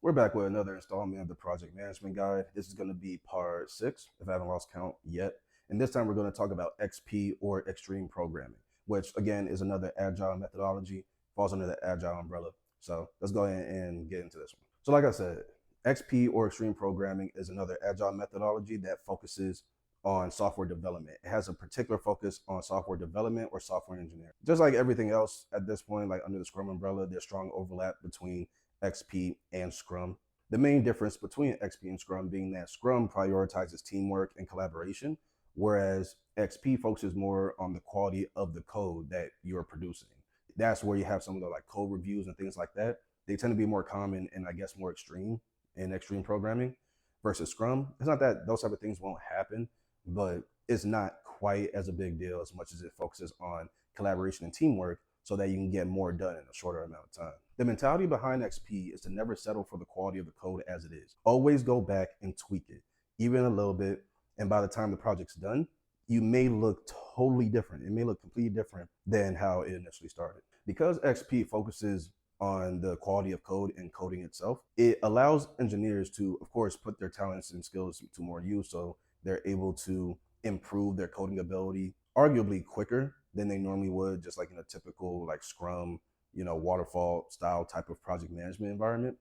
We're back with another installment of the Project Management Guide. This is going to be part 6, if I haven't lost count yet. And this time we're going to talk about XP or Xtreme programming, which again is another agile methodology, falls under the agile umbrella. So let's go ahead and get into this one. So like I said, XP or Extreme programming is another agile methodology that focuses on software development. It has a particular focus on software development or software engineering. Just like everything else at this point, like under the Scrum umbrella, there's strong overlap between XP and Scrum. The main difference between XP and Scrum being that Scrum prioritizes teamwork and collaboration, whereas XP focuses more on the quality of the code that you're producing. That's where you have some of the like code reviews and things like that. They tend to be more common and I guess more extreme in Extreme programming versus Scrum. It's not that those type of things won't happen, but it's not quite as a big deal as much as it focuses on collaboration and teamwork so that you can get more done in a shorter amount of time. The mentality behind XP is to never settle for the quality of the code as it is. Always go back and tweak it, even a little bit, and by the time the project's done, you may look totally different. It may look completely different than how it initially started. Because XP focuses on the quality of code and coding itself, it allows engineers to, of course, put their talents and skills to more use, so they're able to improve their coding ability arguably quicker than they normally would, just like in a typical like Scrum, waterfall style type of project management environment.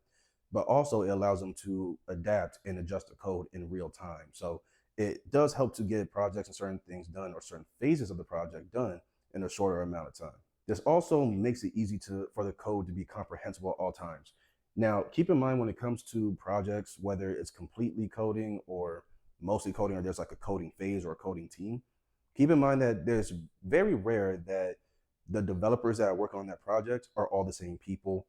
But also it allows them to adapt and adjust the code in real time. So it does help to get projects and certain things done or certain phases of the project done in a shorter amount of time. This also makes it easy for the code to be comprehensible at all times. Now, keep in mind when it comes to projects, whether it's completely coding or mostly coding, or there's like a coding phase or a coding team, keep in mind that there's very rare that the developers that work on that project are all the same people,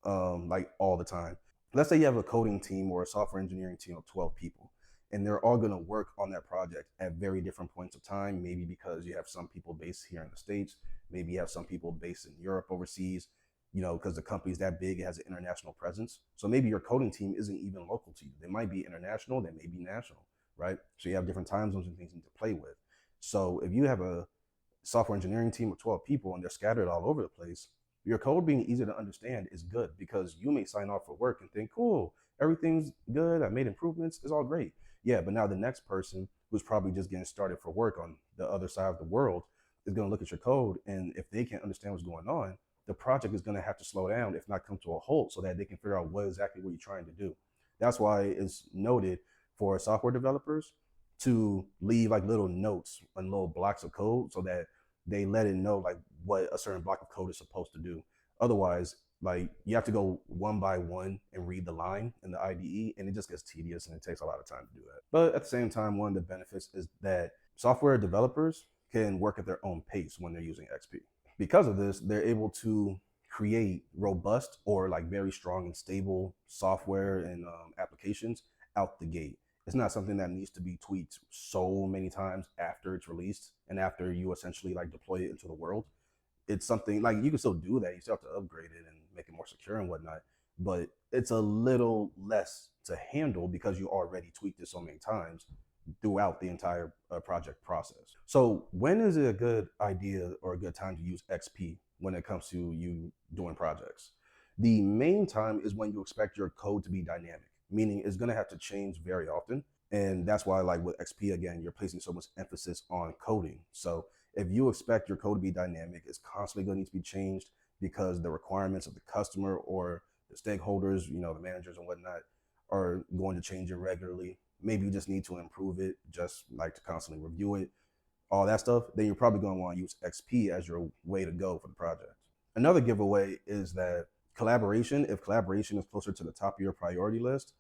like all the time. Let's say you have a coding team or a software engineering team of 12 people, and they're all going to work on that project at very different points of time. Maybe because you have some people based here in the States, maybe you have some people based in Europe overseas, because the company's that big, it has an international presence. So maybe your coding team isn't even local to you. They might be international, they may be national, right? So you have different time zones and things you need to play with. So if you have a software engineering team of 12 people and they're scattered all over the place, your code being easy to understand is good, because you may sign off for work and think, cool, everything's good, I made improvements, it's all great. Yeah, but now the next person who's probably just getting started for work on the other side of the world is going to look at your code, and if they can't understand what's going on, the project is going to have to slow down, if not come to a halt, so that they can figure out what you're trying to do. That's why it's noted for software developers to leave like little notes on little blocks of code so that they let it know like what a certain block of code is supposed to do. Otherwise, like you have to go one by one and read the line in the IDE, and it just gets tedious and it takes a lot of time to do that. But at the same time, one of the benefits is that software developers can work at their own pace when they're using XP. Because of this, they're able to create robust or like very strong and stable software and applications out the gate. It's not something that needs to be tweaked so many times after it's released and after you essentially like deploy it into the world. It's something like you can still do that. You still have to upgrade it and make it more secure and whatnot, but it's a little less to handle because you already tweaked it so many times throughout the entire project process. So when is it a good idea or a good time to use XP when it comes to you doing projects? The main time is when you expect your code to be dynamic, meaning it's going to have to change very often. And that's why, like with XP, again, you're placing so much emphasis on coding. So if you expect your code to be dynamic, it's constantly going to need to be changed because the requirements of the customer or the stakeholders, the managers and whatnot, are going to change it regularly. Maybe you just need to improve it, just like to constantly review it, all that stuff. Then you're probably going to want to use XP as your way to go for the project. Another giveaway is that if collaboration is closer to the top of your priority list,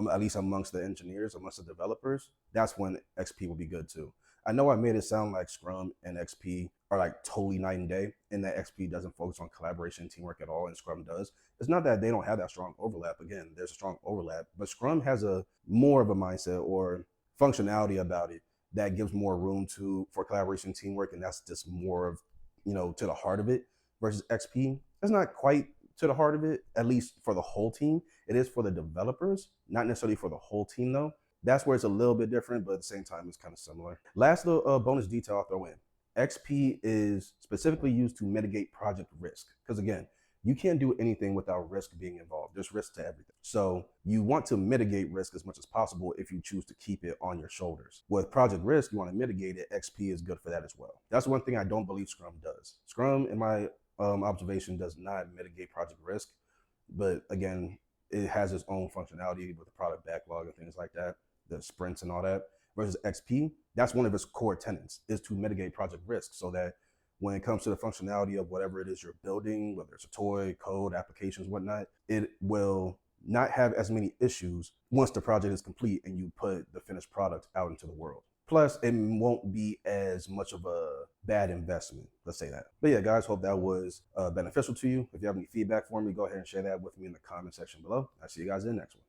at least amongst the engineers, amongst the developers, that's when XP will be good too. I know I made it sound like Scrum and XP are like totally night and day, and that XP doesn't focus on collaboration and teamwork at all, and Scrum does. It's not that they don't have that strong overlap. Again, there's a strong overlap, but Scrum has a more of a mindset or functionality about it that gives more room for collaboration and teamwork, and that's just more of, to the heart of it, versus XP. It's not quite to the heart of it, at least for the whole team. It is for the developers, not necessarily for the whole team though. That's where it's a little bit different, but at the same time, it's kind of similar. Last little bonus detail I'll throw in. XP is specifically used to mitigate project risk. Because again, you can't do anything without risk being involved. There's risk to everything. So you want to mitigate risk as much as possible if you choose to keep it on your shoulders. With project risk, you want to mitigate it. XP is good for that as well. That's one thing I don't believe Scrum does. Scrum, in my observation, does not mitigate project risk. But again, it has its own functionality with the product backlog and things like that, the sprints and all that. Versus XP, that's one of its core tenets, is to mitigate project risk so that when it comes to the functionality of whatever it is you're building, whether it's a toy, code, applications, whatnot, it will not have as many issues once the project is complete and you put the finished product out into the world. Plus, it won't be as much of a bad investment, let's say that. But yeah, guys, hope that was beneficial to you. If you have any feedback for me, go ahead and share that with me in the comment section below. I'll see you guys in the next one.